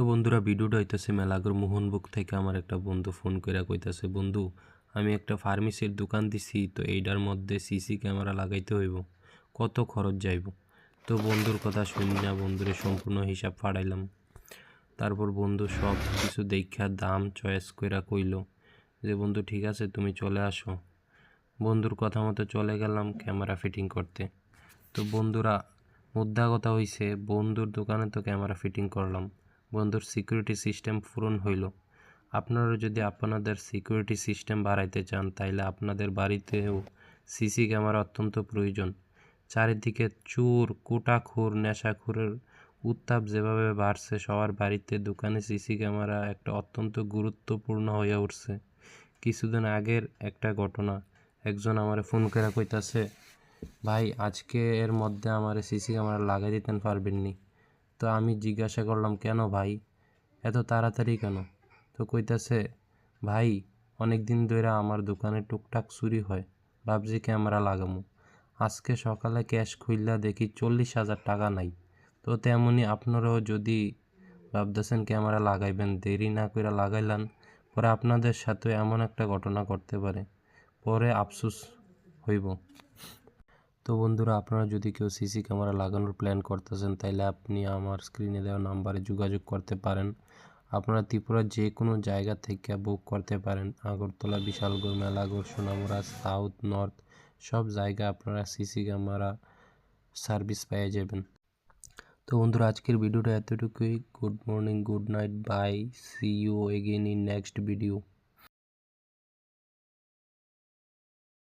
বন্ধুরা ভিডিওটা হইতেছে মেলাগর মোহনবুক থেকে আমার একটা বন্ধু ফোন কইরা কইতাছে, বন্ধু আমি একটা ফার্মেসির দোকান দিছি, তো এইটার মধ্যে সিসি ক্যামেরা লাগাইতে হইব, কত খরচ যাইব। তো বন্ধুর কথা শুনিয়া বন্ধুরে সম্পূর্ণ হিসাব ফাড়াইলাম। তারপর বন্ধু সব কিছু দেখা দাম চয়েস কইরা কইল যে বন্ধু ঠিক আছে তুমি চলে আসো। বন্ধুর কথা মতো চলে গেলাম ক্যামেরা ফিটিং করতে। তো বন্ধুরা মুদ্রা কথা হইছে, বন্ধুর দোকানে তো ক্যামেরা ফিটিং করলাম, বন্ধুর সিকিউরিটি সিস্টেম পূরণ হইল। আপনারা যদি আপনাদের সিকিউরিটি সিস্টেম বাড়াইতে চান তাইলে আপনাদের বাড়িতেও সিসি ক্যামেরা অত্যন্ত প্রয়োজন। চারিদিকে চোর কোটাখোর নেশাখোরের উত্তাপ যেভাবে বাড়ছে, সবার বাড়িতে দোকানে সিসি ক্যামেরা একটা অত্যন্ত গুরুত্বপূর্ণ হয়ে উঠছে। কিছুদিন আগের একটা ঘটনা, একজন আমারে ফোন করে কইতাছে, ভাই আজকে এর মধ্যে আমার সিসি ক্যামেরা লাগাই দিতেন পারবেন নি? তো আমি জিজ্ঞাসা করলাম কেন ভাই, এত তাড়াতাড়ি কেন? তো কইতাছে, ভাই অনেক দিন ধরে আমার দোকানে টুকটাক চুরি হয়, ভাবছি ক্যামেরা লাগামু। আজকে সকালে ক্যাশ খুললা দেখি 40,000 টাকা নাই। তো তেমনি আপনারাও যদি ভাবতেছেন ক্যামেরা লাগাইবেন, দেরি না করে লাগাইলান, পরে আপনাদের সাথে এমন একটা ঘটনা ঘটতে পারে, পরে আফসোস হইব। তো বন্ধুরা আপনারা যদি কেউ সিসি ক্যামেরা লাগানোর প্ল্যান করতেছেন তাইলে আপনি আমার স্ক্রিনে দেওয়া নাম্বারে যোগাযোগ করতে পারেন। আপনারা ত্রিপুরার যে কোনো জায়গা থেকে বুক করতে পারেন। আগরতলা, বিশালগড়, মেলাগড়, সোনামুড়া, সাউথ, নর্থ সব জায়গায় আপনারা সিসি ক্যামেরা সার্ভিস পেয়ে যাবেন। তো বন্ধুরা আজকের ভিডিওটা এতটুকুই। Good morning, good night, bye, see you again in next video.